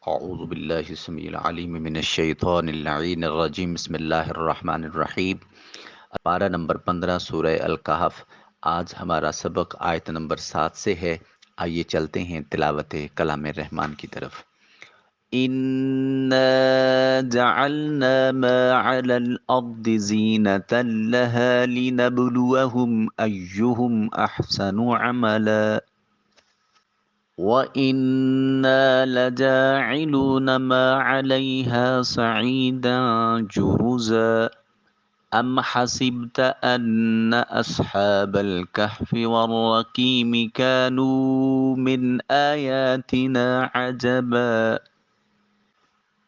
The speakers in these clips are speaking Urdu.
اعوذ باللہ السمیع العلیم من الشیطان اللعین الرجیم بسم اللہ الرحمن الرحیم۔ پارہ نمبر 15 سورہ الکہف۔ آج ہمارا سبق آیت نمبر 7 سے ہے۔ آئیے چلتے ہیں تلاوت کلام الرحمن کی طرف۔ إِنَّا جَعَلْنَا مَا عَلَى الْأَرْضِ زِينَةً لَهَا لِنَبْلُوَهُمْ أَيُّهُمْ أَحْسَنُ عَمَلًا وَإِنَّا لَجَاعِلُونَ مَا عَلَيْهَا صَعِيدًا جُرُزًا أَمْ حَسِبْتَ أَنَّ أَصْحَابَ الْكَهْفِ وَالرَّقِيمِ كَانُوا مِنْ آيَاتِنَا عَجَبًا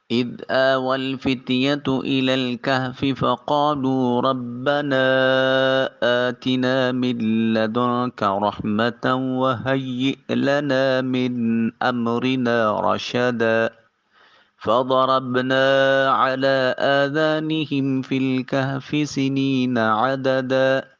إِذْ آوَى الْفِتْيَةُ إِلَى الْكَهْفِ فَقَالُوا رَبَّنَا آتِنَا مِن لَّدُنكَ رَحْمَةً وَهَيِّئْ لَنَا مِنْ أَمْرِنَا رَشَدًا فَضَرَبْنَا عَلَى آذَانِهِمْ فِي الْكَهْفِ سِنِينَ عَدَدًا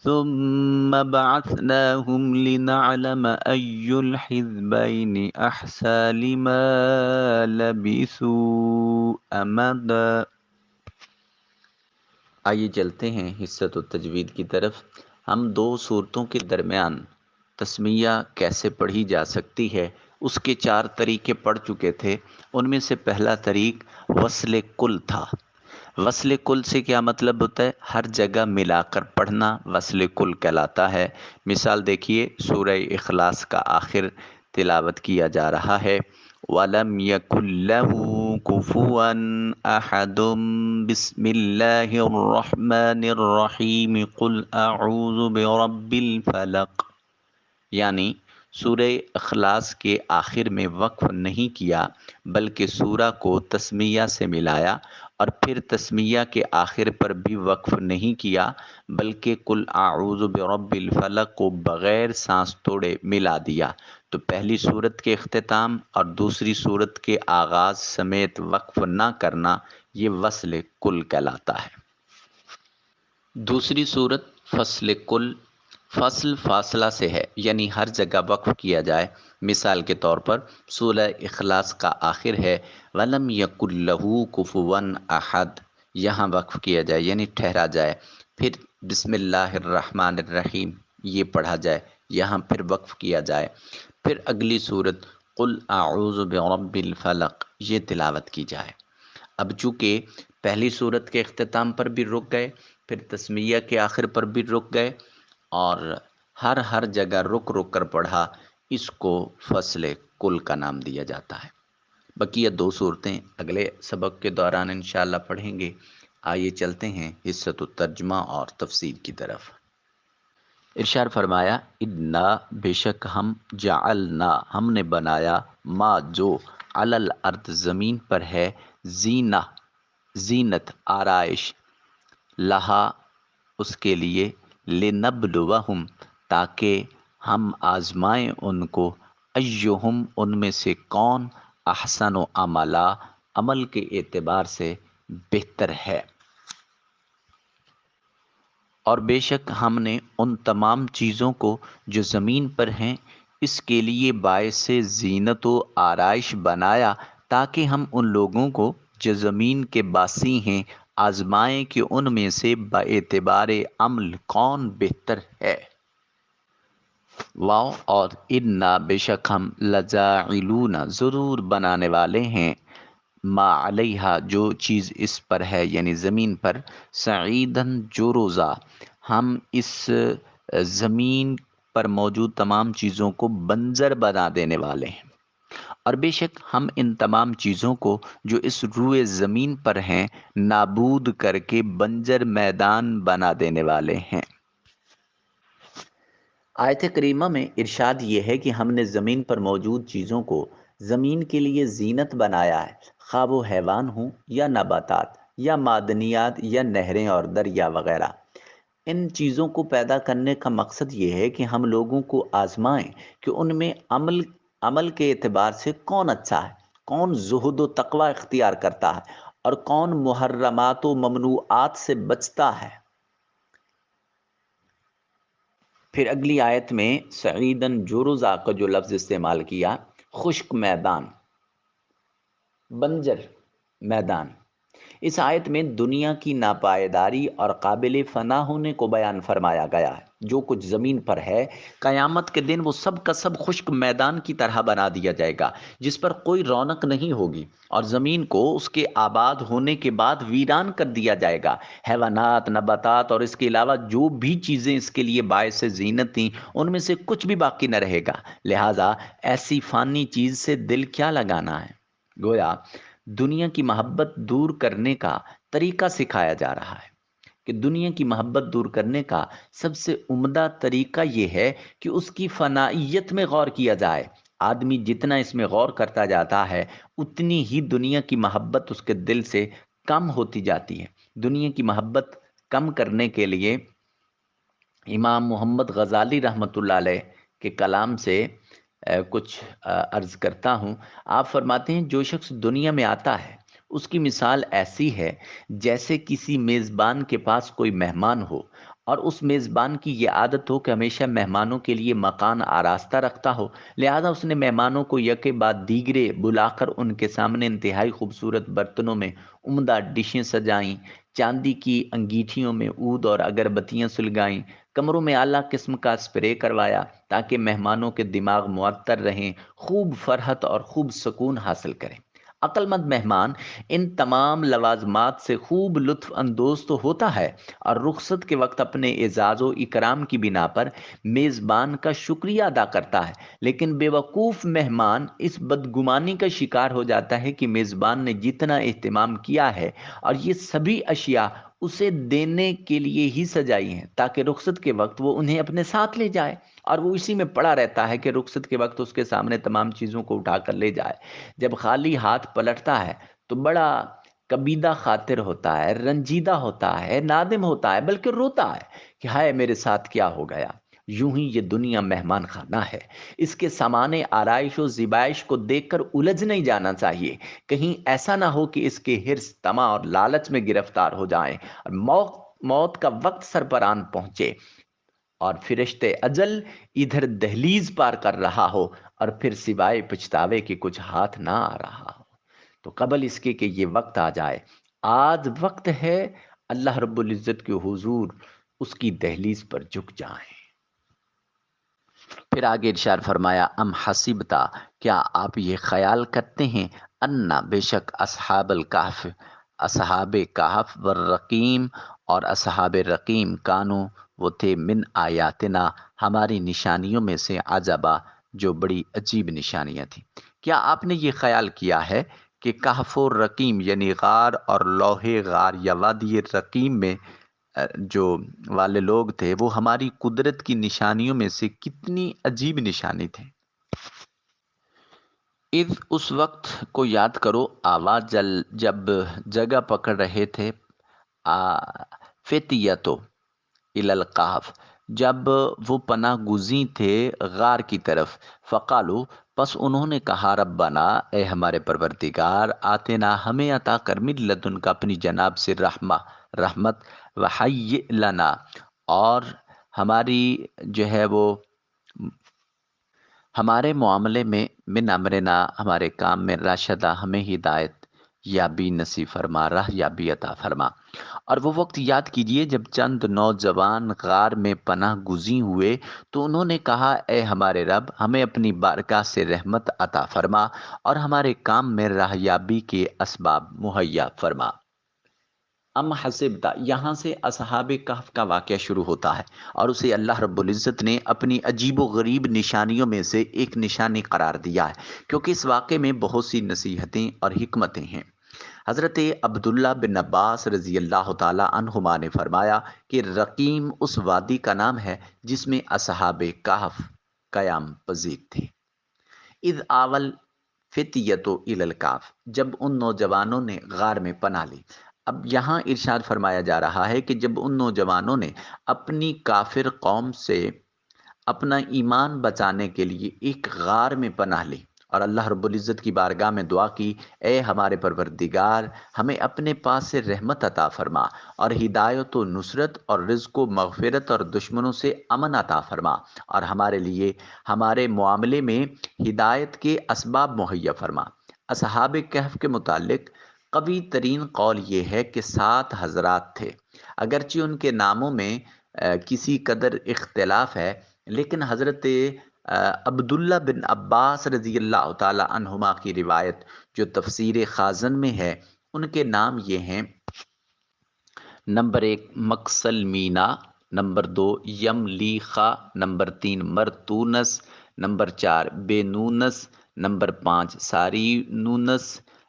ثُمَّ بَعَثْنَاهُمْ لِنَعْلَمَ أَيُّ الْحِزْبَيْنِ أَحْصَىٰ لِمَا لَبِثُوا أَمَدًا۔ آئیے چلتے ہیں حصۃ التجوید کی طرف۔ ہم دو صورتوں کے درمیان تسمیہ کیسے پڑھی جا سکتی ہے اس کے 4 طریقے پڑھ چکے تھے۔ ان میں سے پہلا طریق وصل کل تھا۔ وصل کل سے کیا مطلب ہوتا ہے؟ ہر جگہ ملا کر پڑھنا وصل کل کہلاتا ہے۔ مثال دیکھیے، سورہ اخلاص کا آخر تلاوت کیا جا رہا ہے، وَلَمْ يَكُنْ لَهُ كُفُوًا أَحَدٌ بِسْمِ اللَّهِ الرَّحْمَنِ الرَّحِيمِ قُلْ أَعُوذُ بِرَبِّ الْفَلَقِ، یعنی سورہ اخلاص کے آخر میں وقف نہیں کیا بلکہ سورہ کو تسمیہ سے ملایا، اور پھر تسمیہ کے آخر پر بھی وقف نہیں کیا بلکہ قل اعوذ برب الفلق کو بغیر سانس توڑے ملا دیا، تو پہلی صورت کے اختتام اور دوسری صورت کے آغاز سمیت وقف نہ کرنا یہ وصل کل کہلاتا ہے۔ دوسری صورت فصل کل، فصل فاصلہ سے ہے، یعنی ہر جگہ وقف کیا جائے۔ مثال کے طور پر سورہ اخلاص کا آخر ہے وَلَمْ يَكُنْ لَهُ كُفُوًا أَحَدٌ، یہاں وقف کیا جائے یعنی ٹھہرا جائے، پھر بسم اللہ الرحمن الرحیم یہ پڑھا جائے، یہاں پھر وقف کیا جائے، پھر اگلی صورت قُلْ أَعُوذُ بِرَبِّ الْفَلَقِ یہ تلاوت کی جائے۔ اب چونکہ پہلی صورت کے اختتام پر بھی رک گئے، پھر تسمیہ کے آخر پر بھی رک گئے، اور ہر جگہ رک رک کر پڑھا، اس کو فصل کل کا نام دیا جاتا ہے۔ بقیہ 2 صورتیں اگلے سبق کے دوران انشاءاللہ پڑھیں گے۔ آئیے چلتے ہیں حصۃ الترجمہ اور تفسیر کی طرف۔ ارشاد فرمایا، انا بے شک ہم، جعلنا ہم نے بنایا، ما جو، علی الارض زمین پر ہے، زینہ زینت آرائش، لہا اس کے لیے، لنبلوہم تاکہ ہم آزمائیں ان کو، ایہم ان میں سے کون، احسن و عملا عمل کے اعتبار سے بہتر ہے۔ اور بے شک ہم نے ان تمام چیزوں کو جو زمین پر ہیں اس کے لیے باعث زینت و آرائش بنایا تاکہ ہم ان لوگوں کو جو زمین کے باسی ہیں آزمائیں کہ ان میں سے باعتبار عمل کون بہتر ہے۔ واو اور انا بے شک ہم، لجاعلون ضرور بنانے والے ہیں، ما علیہا جو چیز اس پر ہے یعنی زمین پر، سعیدن جرزا ہم اس زمین پر موجود تمام چیزوں کو بنجر بنا دینے والے ہیں، اور بے شک ہم ان تمام چیزوں کو جو اس روئے زمین پر ہیں نابود کر کے بنجر میدان بنا دینے والے ہیں۔ آیت کریمہ میں ارشاد یہ ہے کہ ہم نے زمین پر موجود چیزوں کو زمین کے لیے زینت بنایا ہے، خواہ وہ حیوان ہوں یا نباتات یا معدنیات یا نہریں اور دریا وغیرہ۔ ان چیزوں کو پیدا کرنے کا مقصد یہ ہے کہ ہم لوگوں کو آزمائیں کہ ان میں عمل کے اعتبار سے کون اچھا ہے، کون زہد و تقوی اختیار کرتا ہے، اور کون محرمات و ممنوعات سے بچتا ہے۔ پھر اگلی آیت میں سعیدن جرزا کا جو لفظ استعمال کیا، خشک میدان، بنجر میدان۔ اس آیت میں دنیا کی ناپائیداری اور قابل فنا ہونے کو بیان فرمایا گیا ہے۔ جو کچھ زمین پر ہے، قیامت کے دن وہ سب کا سب خشک میدان کی طرح بنا دیا جائے گا، جس پر کوئی رونق نہیں ہوگی، اور زمین کو اس کے آباد ہونے کے بعد ویران کر دیا جائے گا۔ حیوانات، نباتات اور اس کے علاوہ جو بھی چیزیں اس کے لیے باعث زینت تھیں، ان میں سے کچھ بھی باقی نہ رہے گا۔ لہٰذا ایسی فانی چیز سے دل کیا لگانا ہے؟ گویا دنیا کی محبت دور کرنے کا طریقہ سکھایا جا رہا ہے کہ دنیا کی محبت دور کرنے کا سب سے عمدہ طریقہ یہ ہے کہ اس کی فنائیت میں غور کیا جائے۔ آدمی جتنا اس میں غور کرتا جاتا ہے، اتنی ہی دنیا کی محبت اس کے دل سے کم ہوتی جاتی ہے۔ دنیا کی محبت کم کرنے کے لیے امام محمد غزالی رحمۃ اللہ علیہ کے کلام سے کچھ عرض کرتا ہوں۔ آپ فرماتے ہیں جو شخص دنیا میں آتا ہے اس کی مثال ایسی ہے جیسے کسی میزبان کے پاس کوئی مہمان ہو، اور اس میزبان کی یہ عادت ہو کہ ہمیشہ مہمانوں کے لیے مکان آراستہ رکھتا ہو، لہذا اس نے مہمانوں کو یکے بعد دیگرے بلا کر ان کے سامنے انتہائی خوبصورت برتنوں میں عمدہ ڈشیں سجائیں، چاندی کی انگیٹھیوں میں عود اور اگربتیاں سلگائیں، کمروں میں اعلیٰ قسم کا اسپرے کروایا تاکہ مہمانوں کے دماغ معطر رہیں، خوب فرحت اور خوب سکون حاصل کریں۔ عقل مند مہمان ان تمام لوازمات سے خوب لطف اندوز تو ہوتا ہے، اور رخصت کے وقت اپنے اعزاز و اکرام کی بنا پر میزبان کا شکریہ ادا کرتا ہے، لیکن بے وقوف مہمان اس بدگمانی کا شکار ہو جاتا ہے کہ میزبان نے جتنا اہتمام کیا ہے اور یہ سبھی اشیاء اسے دینے کے لیے ہی سجائی ہیں تاکہ رخصت کے وقت وہ انہیں اپنے ساتھ لے جائے، اور وہ اسی میں پڑا رہتا ہے کہ رخصت کے وقت اس کے سامنے تمام چیزوں کو اٹھا کر لے جائے۔ جب خالی ہاتھ پلٹتا ہے تو بڑا کبیدہ خاطر ہوتا ہے، رنجیدہ ہوتا ہے، نادم ہوتا ہے، بلکہ روتا ہے کہ ہائے میرے ساتھ کیا ہو گیا۔ یوں ہی یہ دنیا مہمان خانہ ہے، اس کے سامان آرائش و زیبائش کو دیکھ کر الجھ نہیں جانا چاہیے، کہیں ایسا نہ ہو کہ اس کے حرص، طمع اور لالچ میں گرفتار ہو جائیں اور موت کا وقت سر پر آن پہنچے اور فرشتے اجل ادھر دہلیز پار کر رہا ہو اور پھر سوائے پچھتاوے کے کچھ ہاتھ نہ آ رہا ہو۔ تو قبل اس کے کہ یہ وقت آ جائے، آج وقت ہے اللہ رب العزت کے حضور اس کی دہلیز پر جھک جائیں۔ پھر آگے ارشاد فرمایا ام حسبتا، کیا آپ یہ خیال کرتے ہیں، انا بے شک اصحاب الکہف، اصحاب کہف والرقیم اور اصحاب رقیم، کانو وہ تھے، من آیاتنا ہماری نشانیوں میں سے، عجبا جو بڑی عجیب نشانیاں تھیں۔ کیا آپ نے یہ خیال کیا ہے کہ کہف و رقیم یعنی غار اور لوہے غار یا وادی رقیم میں جو والے لوگ تھے وہ ہماری قدرت کی نشانیوں میں سے کتنی عجیب نشانی تھے؟ اذ اس وقت کو یاد کرو، آواز جب جگہ پکڑ رہے تھے، فتیتو الی الکہف، جب وہ پناہ گزیں تھے غار کی طرف، فقالو پس انہوں نے کہا، ربنا اے ہمارے پروردگار، آتنا ہمیں عطا کر، من لدن کا اپنی جناب سے، رحمت، وحیئ لنا اور ہماری جو ہے وہ ہمارے معاملے میں، من امرنا ہمارے کام میں، راشدہ ہمیں ہدایت یا بھی نصیب فرما، راہ یا بھی عطا فرما۔ اور وہ وقت یاد کیجئے جب چند نوجوان غار میں پناہ گزین ہوئے تو انہوں نے کہا، اے ہمارے رب، ہمیں اپنی بارگاہ سے رحمت عطا فرما اور ہمارے کام میں راہیابی کے اسباب مہیا فرما۔ ام حسبتا، یہاں سے اصحاب کہف کا واقعہ شروع ہوتا ہے اور اسے اللہ رب العزت نے اپنی عجیب و غریب نشانیوں میں سے ایک نشانی قرار دیا ہے، کیونکہ اس واقعے میں بہت سی نصیحتیں اور حکمتیں ہیں۔ حضرت عبداللہ بن عباس رضی اللہ تعالی عنہما نے فرمایا کہ رقیم اس وادی کا نام ہے جس میں اصحاب کہف قیام پذیر تھے۔ اذ آول فتیتو الی الکہف، جب ان نوجوانوں نے غار میں پناہ لی۔ اب یہاں ارشاد فرمایا جا رہا ہے کہ جب ان نوجوانوں نے اپنی کافر قوم سے اپنا ایمان بچانے کے لیے ایک غار میں پناہ لی اور اللہ رب العزت کی بارگاہ میں دعا کی، اے ہمارے پروردگار، ہمیں اپنے پاس سے رحمت عطا فرما اور ہدایت و نصرت اور رزق و مغفرت اور دشمنوں سے امن عطا فرما، اور ہمارے لیے ہمارے معاملے میں ہدایت کے اسباب مہیا فرما۔ اصحاب کہف کے متعلق قوی ترین قول یہ ہے کہ 7 حضرات تھے، اگرچہ ان کے ناموں میں کسی قدر اختلاف ہے، لیکن حضرت عبداللہ بن عباس رضی اللہ تعالی عنہما کی روایت جو تفسیر خازن میں ہے، ان کے نام یہ ہیں: نمبر 1 مکسل مینا، نمبر 2 یم لیخا، نمبر 3 مرتونس، نمبر 4 بے نونس، نمبر 5 ساری نونس،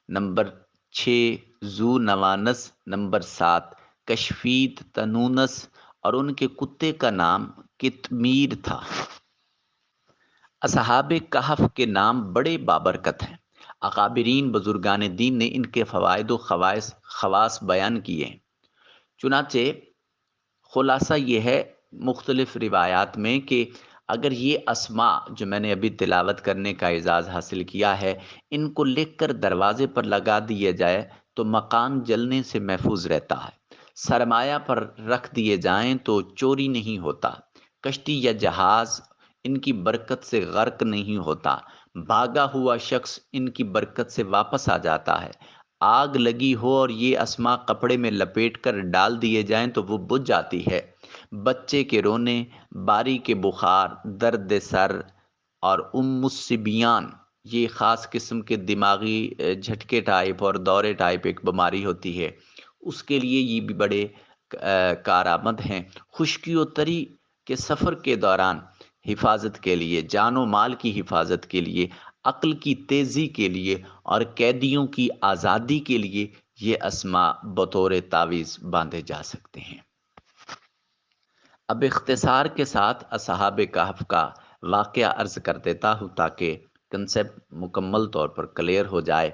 نمبر 6 زو نوانس، نمبر 7 کشفیت تنونس، اور ان کے کتے کا نام کتمیر تھا۔ اصحاب کہف کے نام بڑے بابرکت ہیں۔ اکابرین بزرگان دین نے ان کے فوائد و خواص بیان کیے ہیں۔ چنانچہ خلاصہ یہ ہے مختلف روایات میں کہ اگر یہ اسماء جو میں نے ابھی تلاوت کرنے کا اعزاز حاصل کیا ہے، ان کو لکھ کر دروازے پر لگا دیا جائے تو مکان جلنے سے محفوظ رہتا ہے، سرمایہ پر رکھ دیے جائیں تو چوری نہیں ہوتا، کشتی یا جہاز ان کی برکت سے غرق نہیں ہوتا، بھاگا ہوا شخص ان کی برکت سے واپس آ جاتا ہے، آگ لگی ہو اور یہ اسماء کپڑے میں لپیٹ کر ڈال دیے جائیں تو وہ بجھ جاتی ہے، بچے کے رونے، باری کے بخار، درد سر اور الصبیان، یہ خاص قسم کے دماغی جھٹکے ٹائپ اور دورے ٹائپ ایک بیماری ہوتی ہے، اس کے لیے یہ بھی بڑے کارآمد ہیں، خشکی و تری کے سفر کے دوران حفاظت کے لیے، جان و مال کی حفاظت کے لیے، عقل کی تیزی کے لیے اور قیدیوں کی آزادی کے لیے یہ اسماء بطور تعویذ باندھے جا سکتے ہیں۔ اب اختصار کے ساتھ اصحاب کہف کا واقعہ عرض کر دیتا ہوں تاکہ کنسیپٹ مکمل طور پر کلیئر ہو جائے۔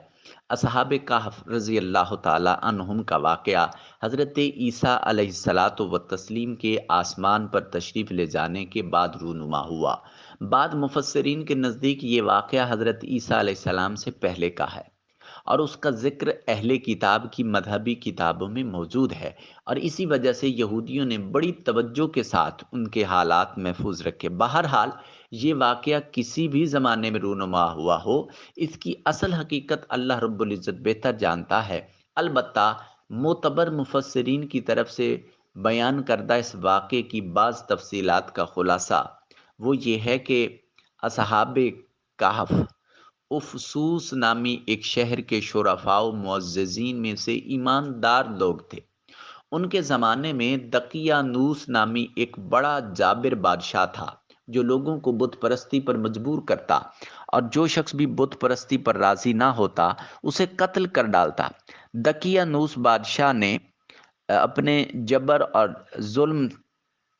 اصحاب کہف رضی اللہ تعالی عنہم کا واقعہ حضرت عیسیٰ علیہ الصلاۃ والتسلیم کے آسمان پر تشریف لے جانے کے بعد رونما ہوا۔ بعض مفسرین کے نزدیک یہ واقعہ حضرت عیسیٰ علیہ السلام سے پہلے کا ہے، اور اس کا ذکر اہل کتاب کی مذہبی کتابوں میں موجود ہے، اور اسی وجہ سے یہودیوں نے بڑی توجہ کے ساتھ ان کے حالات محفوظ رکھے۔ بہرحال یہ واقعہ کسی بھی زمانے میں رونما ہوا ہو، اس کی اصل حقیقت اللہ رب العزت بہتر جانتا ہے۔ البتہ معتبر مفسرین کی طرف سے بیان کردہ اس واقعے کی بعض تفصیلات کا خلاصہ وہ یہ ہے کہ اصحاب کہف افسوس نامی ایک شہر کے شرفاء و معززین میں سے ایماندار لوگ تھے۔ ان کے زمانے میں دقیانوس نامی ایک بڑا جابر بادشاہ تھا جو لوگوں کو بت پرستی پر مجبور کرتا، اور جو شخص بھی بت پرستی پر راضی نہ ہوتا اسے قتل کر ڈالتا۔ دقیانوس بادشاہ نے اپنے جبر اور ظلم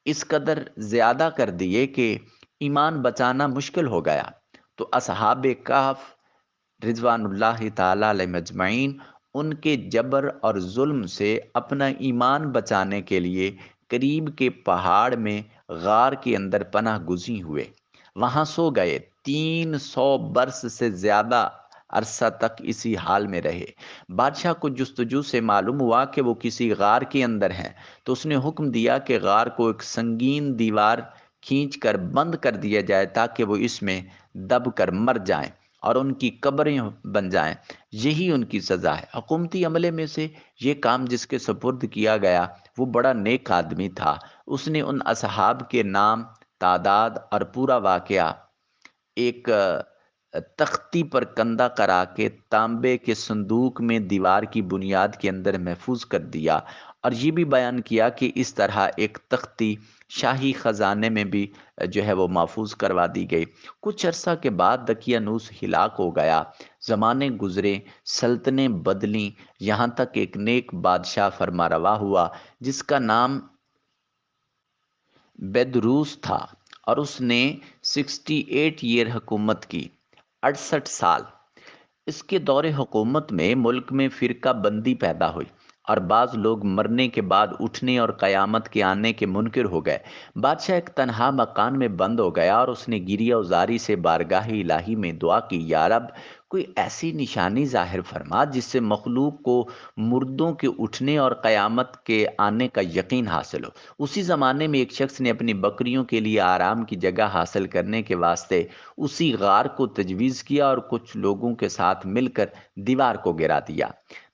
اس قدر زیادہ کر دیے کہ ایمان بچانا مشکل ہو گیا، تو اصحاب کہف رضوان اللہ تعالی علیہ مجمعین ان کے جبر اور ظلم سے اپنا ایمان بچانے کے لیے قریب کے پہاڑ میں غار کے اندر پناہ گزین ہوئے، وہاں سو گئے، 300 برس سے زیادہ عرصہ تک اسی حال میں رہے۔ بادشاہ کو جستجو سے معلوم ہوا کہ وہ کسی غار کے اندر ہیں، تو اس نے حکم دیا کہ غار کو ایک سنگین دیوار کھینچ کر بند کر دیا جائے تاکہ وہ اس میں دب کر مر جائیں اور ان کی قبریں بن جائیں، یہی ان کی سزا ہے۔ حکومتی عملے میں سے یہ کام جس کے سپرد کیا گیا وہ بڑا نیک آدمی تھا، اس نے ان اصحاب کے نام، تعداد اور پورا واقعہ ایک تختی پر کندہ کرا کے تانبے کے صندوق میں دیوار کی بنیاد کے اندر محفوظ کر دیا، اور یہ بھی بیان کیا کہ اس طرح ایک تختی شاہی خزانے میں بھی جو ہے وہ محفوظ کروا دی گئی۔ کچھ عرصہ کے بعد دقیانوس ہلاک ہو گیا، زمانے گزرے، سلطنیں بدلیں، یہاں تک ایک نیک بادشاہ فرما روا ہوا جس کا نام بیدروس تھا، اور اس نے 68 ایئر حکومت کی، 68 سال۔ اس کے دور حکومت میں ملک میں فرقہ بندی پیدا ہوئی، اور بعض لوگ مرنے کے بعد اٹھنے اور قیامت کے آنے کے منکر ہو گئے۔ بادشاہ ایک تنہا مکان میں بند ہو گیا اور اس نے گریہ وزاری سے بارگاہ الہی میں دعا کی، یا رب کوئی ایسی نشانی ظاہر فرما جس سے مخلوق کو مردوں کے اٹھنے اور قیامت کے آنے کا یقین حاصل ہو۔ اسی زمانے میں ایک شخص نے اپنی بکریوں کے لیے آرام کی جگہ حاصل کرنے کے واسطے اسی غار کو تجویز کیا اور کچھ لوگوں کے ساتھ مل کر دیوار کو گرا دیا۔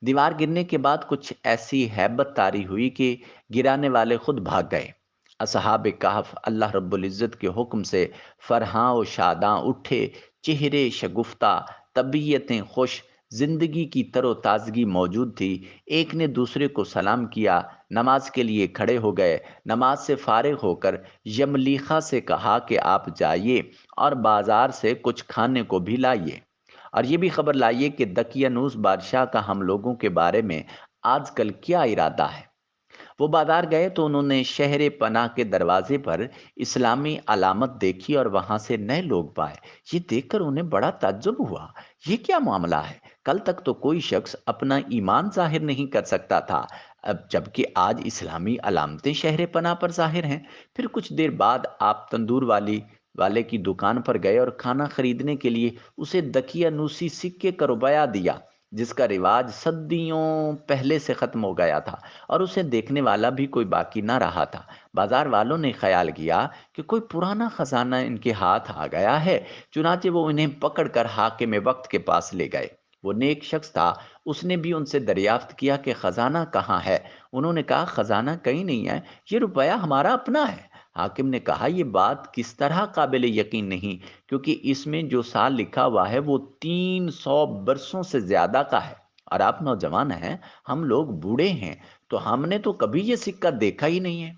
دیوار گرنے کے بعد کچھ ایسی ہیبت طاری ہوئی کہ گرانے والے خود بھاگ گئے۔ اصحاب کہف اللہ رب العزت کے حکم سے فرحاں و شاداں اٹھے، چہرے شگفتہ، طبیعتیں خوش، زندگی کی تر و تازگی موجود تھی۔ ایک نے دوسرے کو سلام کیا، نماز کے لیے کھڑے ہو گئے۔ نماز سے فارغ ہو کر یملیخا سے کہا کہ آپ جائیے اور بازار سے کچھ کھانے کو بھی لائیے، اور یہ بھی خبر لائیے کہ دقیانوس بادشاہ کا ہم لوگوں کے بارے میں آج کل کیا ارادہ ہے۔ وہ بازار گئے تو انہوں نے شہر پناہ کے دروازے پر اسلامی علامت دیکھی اور وہاں سے نئے لوگ پائے۔ یہ دیکھ کر انہیں بڑا تعجب ہوا، یہ کیا معاملہ ہے؟ کل تک تو کوئی شخص اپنا ایمان ظاہر نہیں کر سکتا تھا، اب جبکہ آج اسلامی علامتیں شہر پناہ پر ظاہر ہیں۔ پھر کچھ دیر بعد آپ تندور والے کی دکان پر گئے اور کھانا خریدنے کے لیے اسے دقیانوسی سکے کا روپیہ دیا، جس کا رواج صدیوں پہلے سے ختم ہو گیا تھا اور اسے دیکھنے والا بھی کوئی باقی نہ رہا تھا۔ بازار والوں نے خیال کیا کہ کوئی پرانا خزانہ ان کے ہاتھ آ گیا ہے، چنانچہ وہ انہیں پکڑ کر حاکم وقت کے پاس لے گئے۔ وہ نیک شخص تھا، اس نے بھی ان سے دریافت کیا کہ خزانہ کہاں ہے؟ انہوں نے کہا خزانہ کہیں نہیں ہے، یہ روپیہ ہمارا اپنا ہے۔ حاکم نے کہا یہ بات کس طرح قابل یقین نہیں، کیونکہ اس میں جو سال لکھا ہوا ہے وہ 300 برسوں سے زیادہ کا ہے، اور آپ نوجوان ہیں، ہم لوگ بوڑھے ہیں، تو ہم نے تو کبھی یہ سکہ دیکھا ہی نہیں ہے۔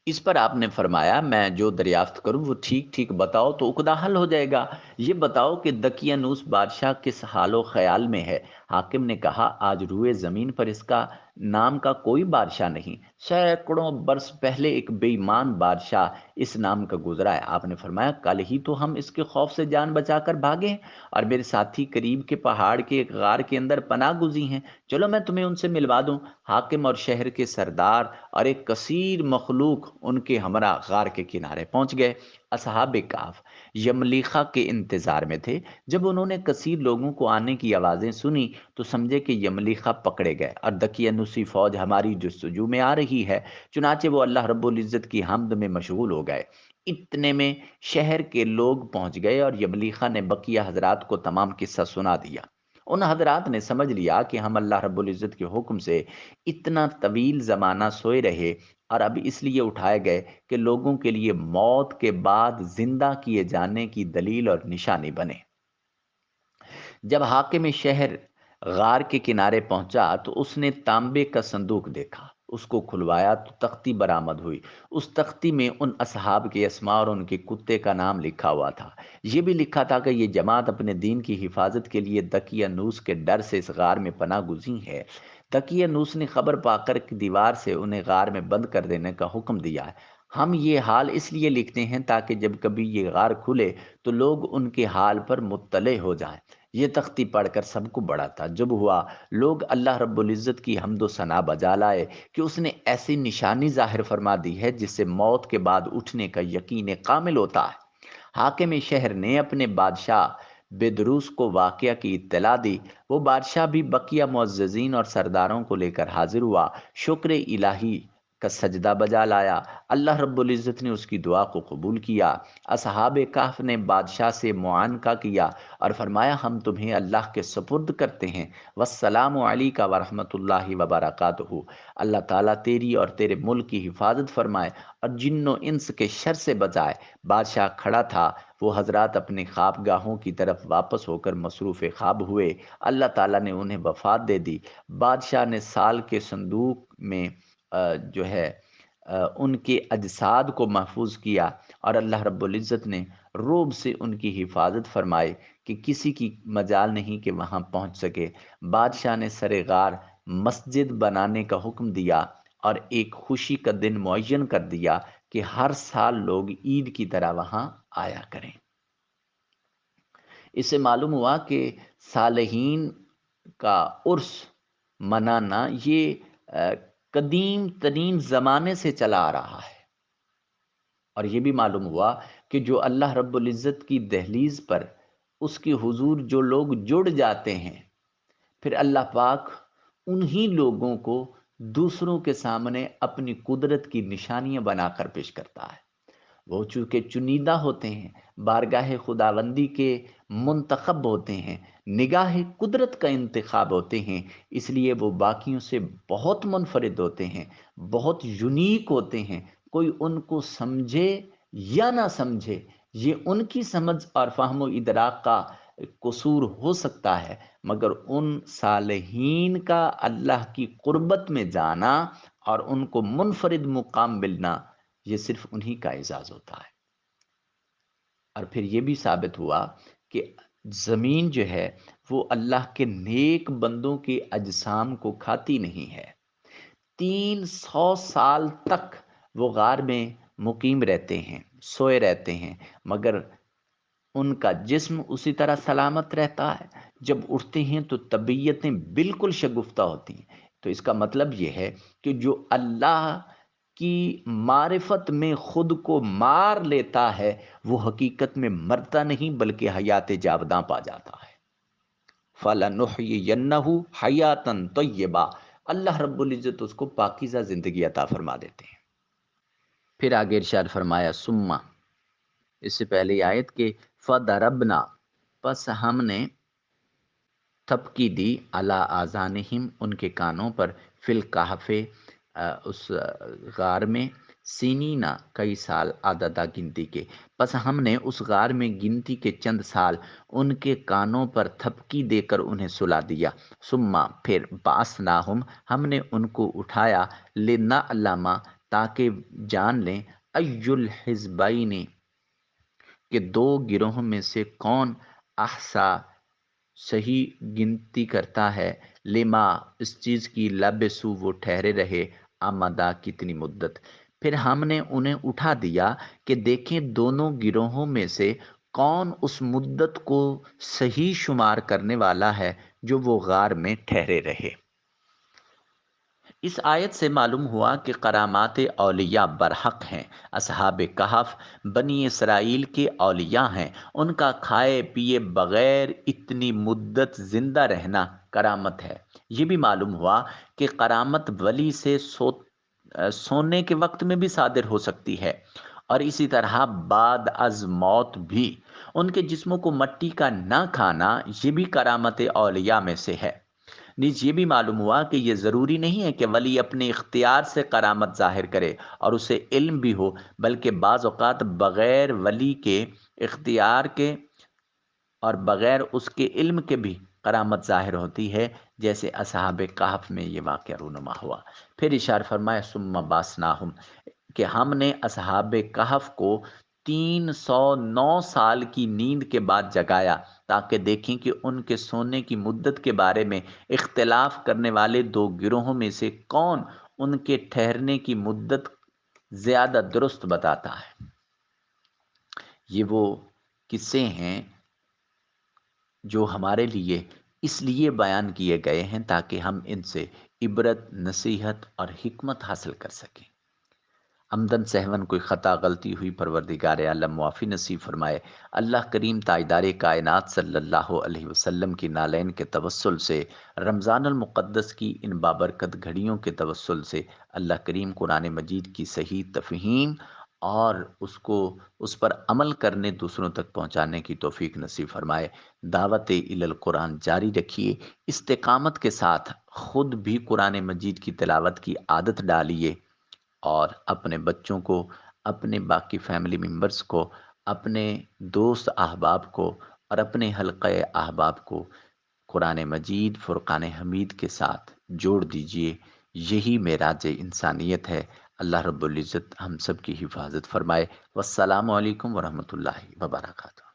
اس پر آپ نے فرمایا میں جو دریافت کروں وہ ٹھیک ٹھیک بتاؤ تو عقدہ حل ہو جائے گا۔ یہ بتاؤ کہ دقیانوس بادشاہ کس حال و خیال میں ہے؟ حاکم نے کہا آج روئے زمین پر اس کا نام کا کوئی بادشاہ نہیں، سینکڑوں برس پہلے ایک بے ایمان بادشاہ اس نام کا گزرا ہے۔ آپ نے فرمایا کل ہی تو ہم اس کے خوف سے جان بچا کر بھاگے ہیں، اور میرے ساتھی قریب کے پہاڑ کے ایک غار کے اندر پناہ گزین ہیں، چلو میں تمہیں ان سے ملوا دوں۔ حاکم اور شہر کے سردار اور ایک کثیر مخلوق ان کے ہمراہ غار کے کنارے پہنچ گئے۔ اصحاب کہف یملیخا کے انتظار میں تھے۔ جب انہوں نے کثیر لوگوں کو آنے کی آوازیں سنی تو سمجھے کہ یملیخا پکڑے گئے اور دقیانوسی فوج ہماری جستجو میں آ رہی ہے، چنانچہ وہ اللہ رب العزت کی حمد میں مشغول ہو گئے۔ اتنے میں شہر کے لوگ پہنچ گئے اور یملیخا نے بقیہ حضرات کو تمام قصہ سنا دیا۔ ان حضرات نے سمجھ لیا کہ ہم اللہ رب العزت کے حکم سے اتنا طویل زمانہ سوئے رہے اور اب اس لیے اٹھائے گئے کہ لوگوں کے لیے موت کے بعد زندہ کیے جانے کی دلیل اور نشانی بنے۔ جب حاکم شہر غار کے کنارے پہنچا تو اس نے تانبے کا صندوق دیکھا، اس کو کھلوایا تو تختی برآمد ہوئی۔ اس تختی میں ان اصحاب کے اسماء اور ان کے کتے کا نام لکھا ہوا تھا۔ یہ بھی لکھا تھا کہ یہ جماعت اپنے دین کی حفاظت کے لیے دقیانوس کے ڈر سے اس غار میں پناہ گزین ہے۔ دقیانوس نے خبر پا کر دیوار سے انہیں غار میں بند کر دینے کا حکم دیا ہے۔ ہم یہ حال اس لیے لکھتے ہیں تاکہ جب کبھی یہ غار کھلے تو لوگ ان کے حال پر مطلع ہو جائیں۔ یہ تختی پڑھ کر سب کو بڑا تعجب ہوا۔ لوگ اللہ رب العزت کی حمد و ثنا بجا لائے کہ اس نے ایسی نشانی ظاہر فرما دی ہے جس سے موت کے بعد اٹھنے کا یقین کامل ہوتا ہے۔ حاکم شہر نے اپنے بادشاہ بیدروس کو واقعہ کی اطلاع دی۔ وہ بادشاہ بھی بقیہ معززین اور سرداروں کو لے کر حاضر ہوا، شکر الہی کا سجدہ بجا لایا۔ اللہ رب العزت نے اس کی دعا کو قبول کیا۔ اصحاب کہف نے بادشاہ سے معانقہ کیا اور فرمایا ہم تمہیں اللہ کے سپرد کرتے ہیں، والسلام علیکہ ورحمۃ اللہ وبرکاتہ۔ اللہ تعالیٰ تیری اور تیرے ملک کی حفاظت فرمائے اور جن و انس کے شر سے بچائے۔ بادشاہ کھڑا تھا، وہ حضرات اپنے خواب گاہوں کی طرف واپس ہو کر مصروف خواب ہوئے۔ اللہ تعالیٰ نے انہیں وفات دے دی۔ بادشاہ نے سال کے صندوق میں جو ہے ان کے اجساد کو محفوظ کیا، اور اللہ رب العزت نے روب سے ان کی حفاظت فرمائی کہ کسی کی مجال نہیں کہ وہاں پہنچ سکے۔ بادشاہ نے سر غار مسجد بنانے کا حکم دیا اور ایک خوشی کا دن معین کر دیا کہ ہر سال لوگ عید کی طرح وہاں آیا کریں۔ اس سے معلوم ہوا کہ صالحین کا عرس منانا یہ قدیم ترین زمانے سے چلا آ رہا ہے، اور یہ بھی معلوم ہوا کہ جو اللہ رب العزت کی دہلیز پر اس کے حضور جو لوگ جڑ جاتے ہیں، پھر اللہ پاک انہی لوگوں کو دوسروں کے سامنے اپنی قدرت کی نشانیاں بنا کر پیش کرتا ہے۔ وہ چونکہ چنیدہ ہوتے ہیں، بارگاہ خداوندی کے منتخب ہوتے ہیں، نگاہ قدرت کا انتخاب ہوتے ہیں، اس لیے وہ باقیوں سے بہت منفرد ہوتے ہیں، بہت یونیک ہوتے ہیں۔ کوئی ان کو سمجھے یا نہ سمجھے، یہ ان کی سمجھ اور فہم و ادراک کا قصور ہو سکتا ہے، مگر ان صالحین کا اللہ کی قربت میں جانا اور ان کو منفرد مقام ملنا، یہ صرف انہی کا اعزاز ہوتا ہے۔ اور پھر یہ بھی ثابت ہوا کہ زمین جو ہے وہ اللہ کے نیک بندوں کے اجسام کو کھاتی نہیں ہے۔ 300 سال تک وہ غار میں مقیم رہتے ہیں، سوئے رہتے ہیں، مگر ان کا جسم اسی طرح سلامت رہتا ہے۔ جب اٹھتے ہیں تو طبیعتیں بالکل شگفتہ ہوتی ہیں۔ تو اس کا مطلب یہ ہے کہ جو اللہ کی معرفت میں خود کو مار لیتا ہے، وہ حقیقت میں مرتا نہیں بلکہ حیات جاوداں پا جاتا ہے۔ فَلَنُحْيِيَنَّهُ حَيَاتًا طَيِّبَةً، اللہ رب العزت اس کو پاکیزہ زندگی عطا فرما دیتے ہیں۔ پھر آگے ارشاد فرمایا سما، اس سے پہلے آیت کے فَضَرَبْنَا، پس ہم نے تھپکی دی علی آذانہم، ان کے کانوں پر، فی الکہف، اس غار میں، سینینا، کئی سال، عددہ، گنتی کے، پس ہم نے اس غار میں گنتی کے چند سال ان کے کانوں پر تھپکی دے کر انہیں سلا دیا۔ ثم، پھر، بعثناہم، ہم نے ان کو اٹھایا، لنعلم، تاکہ جان لیں، ای الحزبین، کہ دو گروہوں میں سے کون، احصا، صحیح گنتی کرتا ہے، لما، اس چیز کی، لبسو، وہ ٹھہرے رہے، امدا، کتنی مدت۔ پھر ہم نے انہیں اٹھا دیا کہ دیکھیں دونوں گروہوں میں سے کون اس مدت کو صحیح شمار کرنے والا ہے جو وہ غار میں ٹھہرے رہے۔ اس آیت سے معلوم ہوا کہ کرامات اولیاء برحق ہیں۔ اصحاب کہف بنی اسرائیل کے اولیاء ہیں، ان کا کھائے پیے بغیر اتنی مدت زندہ رہنا کرامت ہے۔ یہ بھی معلوم ہوا کہ کرامت ولی سے سونے کے وقت میں بھی صادر ہو سکتی ہے، اور اسی طرح بعد از موت بھی۔ ان کے جسموں کو مٹی کا نہ کھانا، یہ بھی کرامت اولیاء میں سے ہے۔ نیز یہ بھی معلوم ہوا کہ یہ ضروری نہیں ہے کہ ولی اپنے اختیار سے کرامت ظاہر کرے اور اسے علم بھی ہو، بلکہ بعض اوقات بغیر ولی کے اختیار کے اور بغیر اس کے علم کے بھی کرامت ظاہر ہوتی ہے، جیسے اصحاب کہف میں یہ واقعہ رونما ہوا۔ پھر اشارہ فرمایا ثم بعثناہم، کہ ہم نے اصحاب کہف کو 309 سال کی نیند کے بعد جگایا، تاکہ دیکھیں کہ ان کے سونے کی مدت کے بارے میں اختلاف کرنے والے دو گروہوں میں سے کون ان کے ٹھہرنے کی مدت زیادہ درست بتاتا ہے۔ یہ وہ قصے ہیں جو ہمارے لیے اس لیے بیان کیے گئے ہیں تاکہ ہم ان سے عبرت، نصیحت اور حکمت حاصل کر سکیں۔ عمدن سہون کوئی خطا غلطی ہوئی، پروردگار عالم معافی نصیب فرمائے۔ اللہ کریم تاجدار کائنات صلی اللہ علیہ وسلم کی نالین کے توسل سے، رمضان المقدس کی ان بابرکت گھڑیوں کے توسل سے، اللہ کریم قرآن مجید کی صحیح تفہیم اور اس پر عمل کرنے، دوسروں تک پہنچانے کی توفیق نصیب فرمائے۔ دعوت الی القرآن جاری رکھیے، استقامت کے ساتھ خود بھی قرآن مجید کی تلاوت کی عادت ڈالیے، اور اپنے بچوں کو، اپنے باقی فیملی ممبرز کو، اپنے دوست احباب کو اور اپنے حلقہ احباب کو قرآن مجید فرقان حمید کے ساتھ جوڑ دیجئے۔ یہی معراج انسانیت ہے۔ اللہ رب العزت ہم سب کی حفاظت فرمائے۔ والسلام علیکم ورحمۃ اللہ وبرکاتہ۔